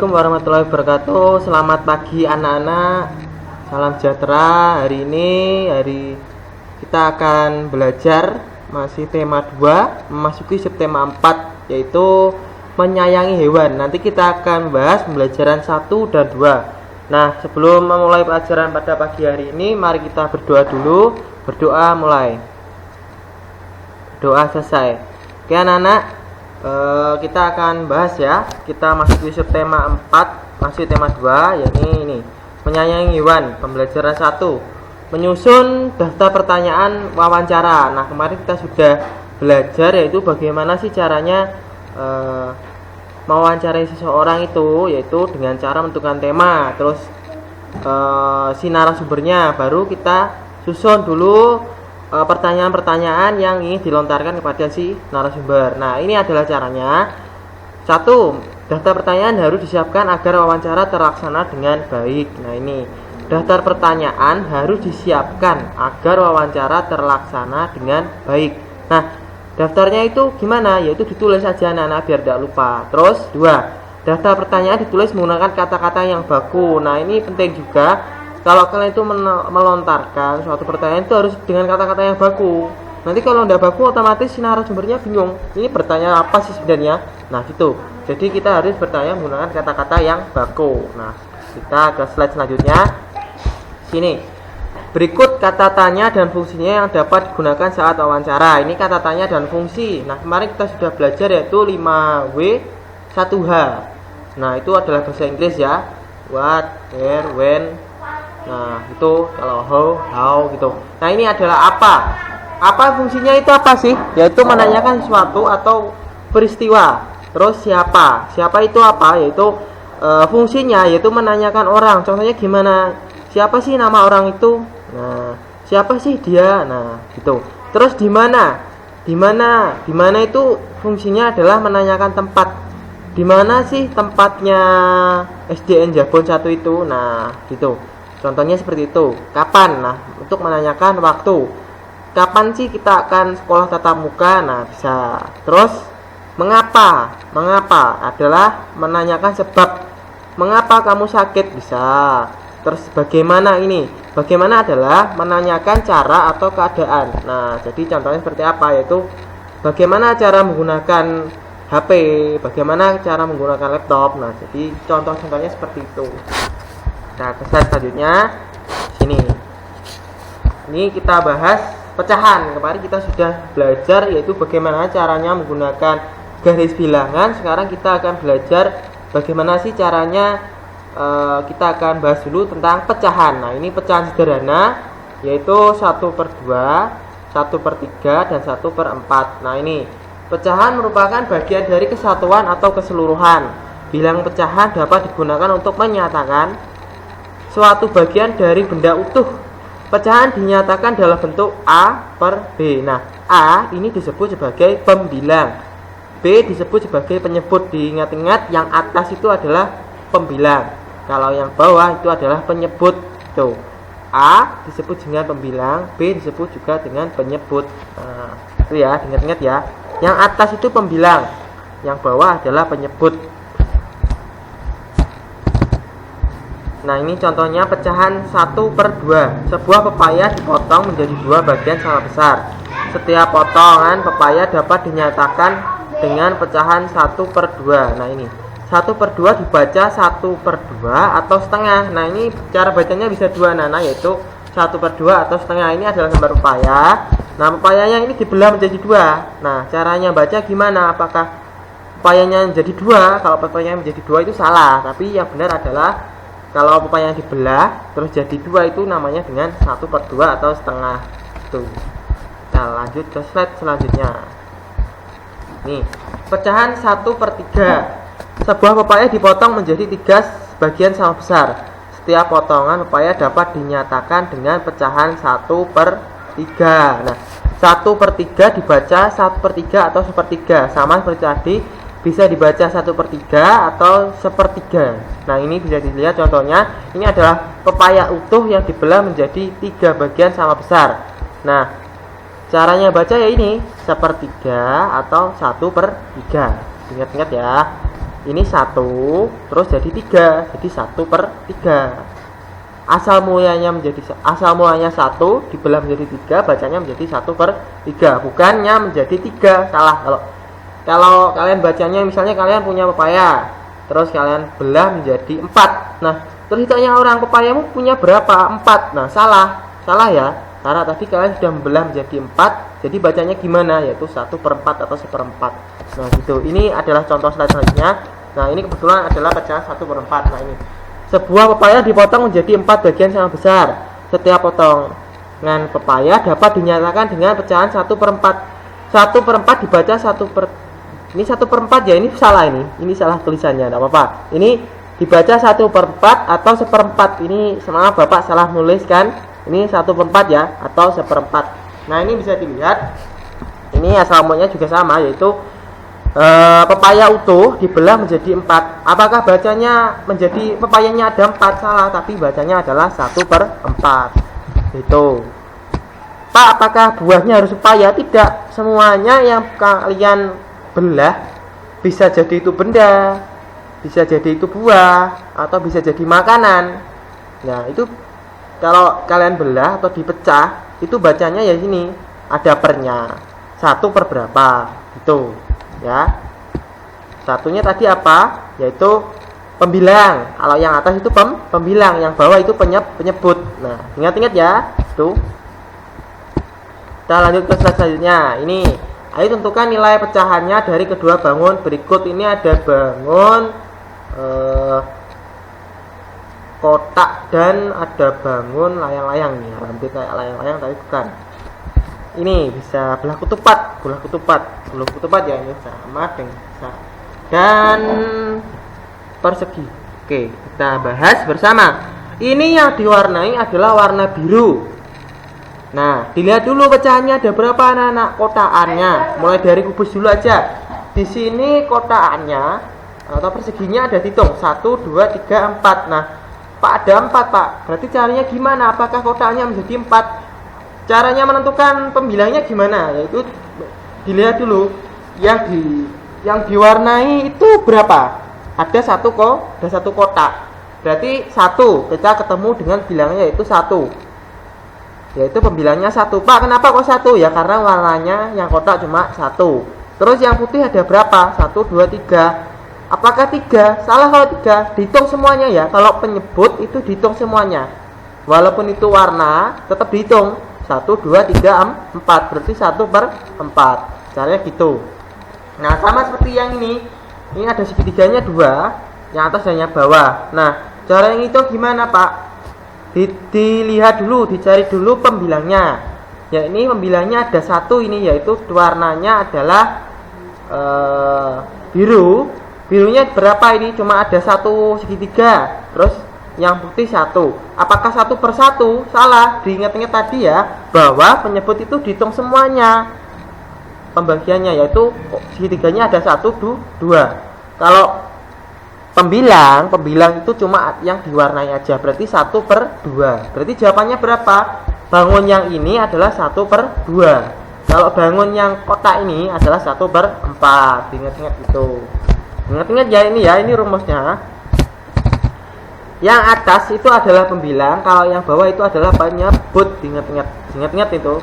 Assalamualaikum warahmatullahi wabarakatuh. Selamat pagi anak-anak. Salam sejahtera. Hari ini kita akan belajar masih tema 2 memasuki subtema 4, yaitu menyayangi hewan. Nanti kita akan bahas pembelajaran 1 dan 2. Nah, sebelum memulai pelajaran pada pagi hari ini, mari kita berdoa dulu. Berdoa mulai. Doa selesai. Oke anak-anak, kita akan bahas ya. Kita masuk di subtema 4, masih tema 2, yakni ini menyayangi hewan, pembelajaran 1, menyusun daftar pertanyaan wawancara. Nah, kemarin kita sudah belajar yaitu bagaimana sih caranya mewawancarai seseorang itu, yaitu dengan cara menentukan tema, terus si narasumbernya, baru kita susun dulu pertanyaan-pertanyaan yang ingin dilontarkan kepada si narasumber. Nah, ini adalah caranya. 1. Daftar pertanyaan harus disiapkan agar wawancara terlaksana dengan baik. Nah, ini daftar pertanyaan harus disiapkan agar wawancara terlaksana dengan baik. Nah, daftarnya itu gimana? Yaitu ditulis saja anak-anak biar tidak lupa. Terus 2. Daftar pertanyaan ditulis menggunakan kata-kata yang baku. Nah, ini penting juga. Kalau kalian itu melontarkan suatu pertanyaan itu harus dengan kata-kata yang baku. Nanti kalau tidak baku, otomatis si narasumbernya bingung. Ini bertanya apa sih sebenarnya? Nah, gitu. Jadi kita harus bertanya menggunakan kata-kata yang baku. Nah, kita ke slide selanjutnya. Sini. Berikut kata tanya dan fungsinya yang dapat digunakan saat wawancara. Ini kata tanya dan fungsi. Nah, kemarin kita sudah belajar yaitu 5W 1H. Nah, itu adalah bahasa Inggris ya. What, where, when. Nah, itu kalau how gitu. Nah, ini adalah apa? Apa fungsinya itu apa sih? Yaitu menanyakan sesuatu atau peristiwa. Terus siapa? Siapa itu apa? Yaitu fungsinya yaitu menanyakan orang. Contohnya gimana? Siapa sih nama orang itu? Nah, siapa sih dia? Nah, gitu. Terus di mana? Di mana? Di mana itu fungsinya adalah menanyakan tempat. Di mana sih tempatnya SDN Jabon 1 itu? Nah, gitu. Contohnya seperti itu. Kapan? Nah, untuk menanyakan waktu. Kapan sih kita akan sekolah tatap muka? Nah, bisa. Terus, mengapa? Mengapa adalah menanyakan sebab. Mengapa kamu sakit? Bisa. Terus, bagaimana ini? Bagaimana adalah menanyakan cara atau keadaan. Nah, jadi contohnya seperti apa? Yaitu, bagaimana cara menggunakan HP? Bagaimana cara menggunakan laptop? Nah, jadi contoh-contohnya seperti itu. Nah, ke slide selanjutnya sini. Ini kita bahas pecahan. Kemarin kita sudah belajar yaitu bagaimana caranya menggunakan garis bilangan. Sekarang kita akan belajar bagaimana sih caranya. Kita akan bahas dulu tentang pecahan. Nah, ini pecahan sederhana yaitu 1/2, 1/3, dan 1/4. Nah, ini pecahan merupakan bagian dari kesatuan atau keseluruhan. Bilang pecahan dapat digunakan untuk menyatakan suatu bagian dari benda utuh. Pecahan dinyatakan dalam bentuk A/B. Nah, A ini disebut sebagai pembilang, B disebut sebagai penyebut. Diingat-ingat, yang atas itu adalah pembilang, kalau yang bawah itu adalah penyebut. Tuh, A disebut dengan pembilang, B disebut juga dengan penyebut. Nah, itu ya, ingat-ingat ya. Yang atas itu pembilang, yang bawah adalah penyebut. Nah, ini contohnya pecahan 1/2. Sebuah pepaya dipotong menjadi 2 bagian sama besar. Setiap potongan pepaya dapat dinyatakan dengan pecahan 1/2. Nah, ini 1/2 dibaca 1/2 atau setengah. Nah, ini cara bacanya bisa dua nana, yaitu 1/2 atau setengah. Ini adalah gambar pepaya. Nah, pepayanya ini dibelah menjadi 2. Nah, caranya baca gimana? Apakah pepayanya menjadi 2? Kalau pepayanya menjadi 2 itu salah, tapi yang benar adalah kalau pepaya yang dibelah terus jadi 2 itu namanya dengan 1/2 atau setengah. Tuh. Nah, lanjut ke slide selanjutnya. Nih, pecahan 1/3. Sebuah pepaya dipotong menjadi 3 bagian sama besar. Setiap potongan pepaya dapat dinyatakan dengan pecahan 1/3. Nah, 1/3 dibaca 1/3 atau 1/3. Sama seperti tadi, bisa dibaca 1/3 atau 1/3. Nah, ini bisa dilihat contohnya. Ini adalah pepaya utuh yang dibelah menjadi 3 bagian sama besar. Nah, caranya baca ya ini 1/3 atau 1/3. Ingat-ingat ya. ini 1 terus jadi 3, jadi 1/3. Asal mulanya 1 dibelah menjadi 3, bacanya menjadi 1/3, bukannya menjadi 3. Salah kalau kalian bacanya, misalnya kalian punya pepaya terus kalian belah menjadi 4. Nah, terus hitungnya orang, pepayamu punya berapa? 4. Nah, salah ya, karena tadi kalian sudah membelah menjadi 4, jadi bacanya gimana? Yaitu 1/4 atau 1/4. Nah gitu, ini adalah contoh slide selanjutnya. Nah, ini kebetulan adalah pecahan 1/4. Nah, ini sebuah pepaya dipotong menjadi 4 bagian sama besar. Setiap potongan pepaya dapat dinyatakan dengan pecahan 1/4. 1/4 dibaca ini 1/4 ya, ini salah, ini salah tulisannya, tidak apa-apa. Ini dibaca 1/4 atau 1/4. Ini maaf Bapak salah nulis kan. Ini 1/4 ya, atau 1/4. Nah, ini bisa dilihat. Ini asal mulanya juga sama, yaitu pepaya utuh dibelah menjadi 4. Apakah bacanya menjadi pepayanya ada 4? Salah, tapi bacanya adalah 1/4. Itu. Pak, apakah buahnya harus pepaya? Tidak. Semuanya yang kalian belah bisa jadi itu benda, bisa jadi itu buah, atau bisa jadi makanan. Nah, itu kalau kalian belah atau dipecah, itu bacanya ya sini ada pernya. 1/berapa? Itu. Ya, satunya tadi apa? Yaitu pembilang. Kalau yang atas itu pembilang, yang bawah itu penyebut. Nah, ingat-ingat ya. Itu. Kita lanjut ke slide selanjutnya. Ini, ayo tentukan nilai pecahannya dari kedua bangun berikut. Ini ada bangun kotak dan ada bangun layang-layang nih. Hampir kayak layang-layang tapi bukan. Ini bisa belah ketupat ya, ini sama dengan dan persegi. Oke, kita bahas bersama. Ini yang diwarnai adalah warna biru. Nah, dilihat dulu pecahannya ada berapa anak-anak, kotakannya. Mulai dari kubus dulu aja. Di sini kotakannya atau perseginya ada dihitung 1, 2, 3, 4. Nah, Pak ada 4 Pak. Berarti caranya gimana? Apakah kotakannya menjadi 4? Caranya menentukan pembilangnya gimana? Yaitu dilihat dulu yang diwarnai itu berapa. Ada satu kotak. Berarti 1 kita ketemu dengan bilangnya yaitu 1. Yaitu pembilangnya 1. Pak, kenapa kok 1? Ya karena warnanya yang kotak cuma 1. Terus yang putih ada berapa? 1, 2, 3. Apakah 3? Salah kalau 3. Dihitung semuanya ya. Kalau penyebut itu dihitung semuanya. Walaupun itu warna tetap dihitung. 1, 2, 3, 4. Berarti 1/4. Caranya gitu. Nah, sama seperti yang ini. Ini ada segitiganya 2, yang atas dan yang bawah. Nah, cara yang itu gimana Pak? Dilihat dulu, dicari dulu pembilangnya. Ya, ini pembilangnya ada 1 ini, yaitu warnanya adalah biru. Birunya berapa ini? Cuma ada 1 segitiga. Terus yang putih 1. Apakah 1/1? Salah. Diingat-ingat tadi ya, bahwa penyebut itu dihitung semuanya pembagiannya, yaitu segitiganya ada 1, 2. Kalau pembilang itu cuma yang diwarnai aja, berarti 1/2. Berarti jawabannya berapa? Bangun yang ini adalah 1/2. Kalau bangun yang kotak ini adalah 1/4. Ingat-ingat itu. Ingat-ingat ya, ini rumusnya. Yang atas itu adalah pembilang, kalau yang bawah itu adalah penyebut. Ingat-ingat itu.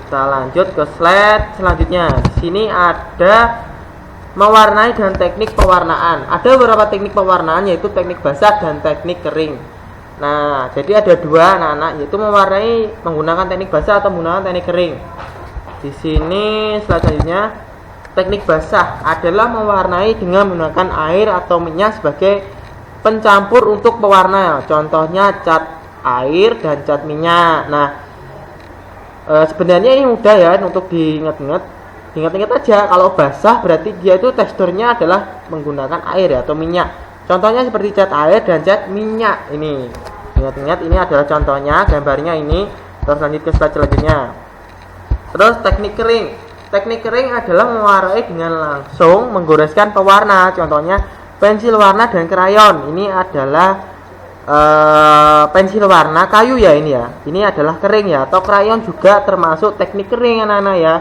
Kita lanjut ke slide selanjutnya. Di sini ada mewarnai dan teknik pewarnaan. Ada beberapa teknik pewarnaan, yaitu teknik basah dan teknik kering. Nah, jadi ada 2 anak-anak, yaitu mewarnai menggunakan teknik basah atau menggunakan teknik kering. Di sini slide selanjutnya, teknik basah adalah mewarnai dengan menggunakan air atau minyak sebagai pencampur untuk pewarna. Contohnya cat air dan cat minyak. Nah, sebenarnya ini mudah ya untuk diingat-ingat. Ingat-ingat aja, kalau basah berarti dia itu teksturnya adalah menggunakan air atau minyak. Contohnya seperti cat air dan cat minyak ini. Ingat-ingat, ini adalah contohnya, gambarnya ini. Terus lanjut ke slide selanjutnya. Terus teknik kering. Teknik kering adalah mewarnai dengan langsung menggoreskan pewarna. Contohnya pensil warna dan krayon. Ini adalah pensil warna kayu ya ini ya. Ini adalah kering ya, atau krayon juga termasuk teknik kering anak-anak ya.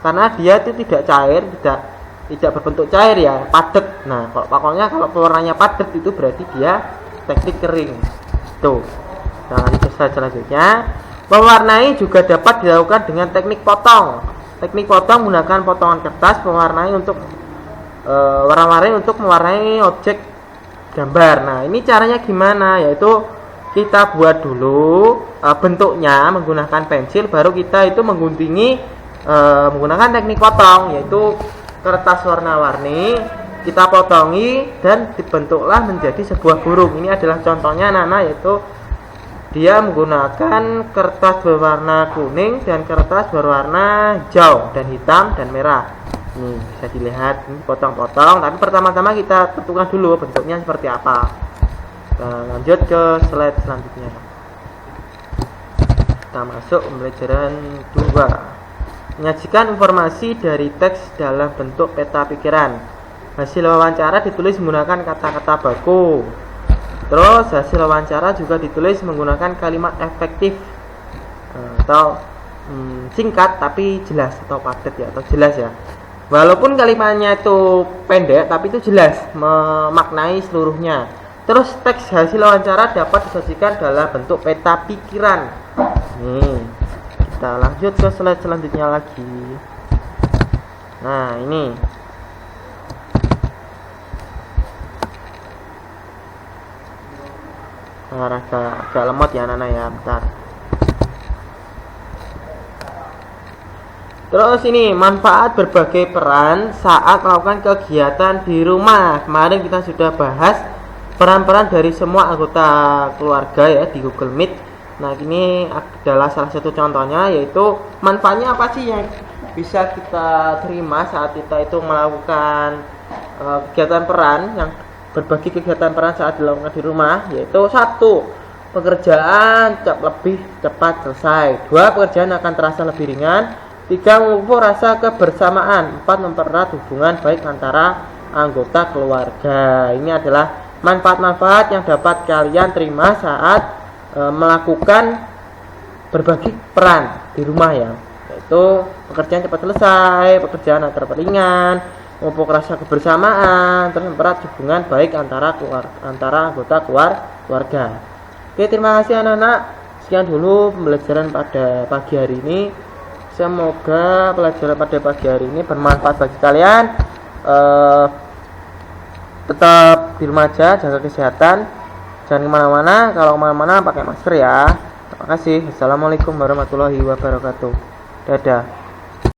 Karena dia itu tidak cair, tidak berbentuk cair ya, padat. Nah, pokoknya kalau pewarnanya padat itu berarti dia teknik kering. Tuh. Nah, lanjut selanjutnya. Mewarnai juga dapat dilakukan dengan teknik potong. Teknik potong menggunakan potongan kertas mewarnai untuk warna-warni untuk mewarnai objek gambar. Nah, ini caranya gimana? Yaitu kita buat dulu bentuknya menggunakan pensil, baru kita itu mengguntingi menggunakan teknik potong, yaitu kertas warna-warni kita potongi dan dibentuklah menjadi sebuah burung. Ini adalah contohnya anak-anak, yaitu dia menggunakan kertas berwarna kuning dan kertas berwarna hijau dan hitam dan merah. Ini bisa dilihat, ini potong-potong, tapi pertama-tama kita tentukan dulu bentuknya seperti apa. Nah, lanjut ke slide selanjutnya. Kita masuk pembelajaran 2. Menyajikan informasi dari teks dalam bentuk peta pikiran. Hasil wawancara ditulis menggunakan kata-kata baku. Terus hasil wawancara juga ditulis menggunakan kalimat efektif atau singkat tapi jelas atau padat ya, atau jelas ya. Walaupun kalimatnya itu pendek tapi itu jelas memaknai seluruhnya. Terus teks hasil wawancara dapat disajikan dalam bentuk peta pikiran. Nih, kita lanjut ke slide selanjutnya lagi. Nah, ini agak lemot ya anak-anak ya, bentar. Terus ini manfaat berbagai peran saat melakukan kegiatan di rumah. Kemarin kita sudah bahas peran-peran dari semua anggota keluarga ya di Google Meet. Nah, ini adalah salah satu contohnya, yaitu manfaatnya apa sih yang bisa kita terima saat kita itu melakukan kegiatan peran, yang berbagi kegiatan peran saat dilakukan di rumah, yaitu 1. Pekerjaan lebih cepat selesai. 2. Pekerjaan akan terasa lebih ringan. 3. Memupuk rasa kebersamaan. 4. Mempererat hubungan baik antara anggota keluarga. Ini adalah manfaat-manfaat yang dapat kalian terima saat melakukan berbagi peran di rumah ya, yaitu pekerjaan cepat selesai, pekerjaan akan ringan, memupuk rasa kebersamaan, terus mempererat hubungan baik antara anggota keluarga. Oke, terima kasih anak-anak. Sekian dulu pembelajaran pada pagi hari ini. Semoga pelajaran pada pagi hari ini bermanfaat bagi kalian. Tetap di rumah aja, jaga kesehatan, jangan kemana-mana. Kalau kemana-mana pakai masker ya. Terima kasih. Assalamualaikum warahmatullahi wabarakatuh. Dadah.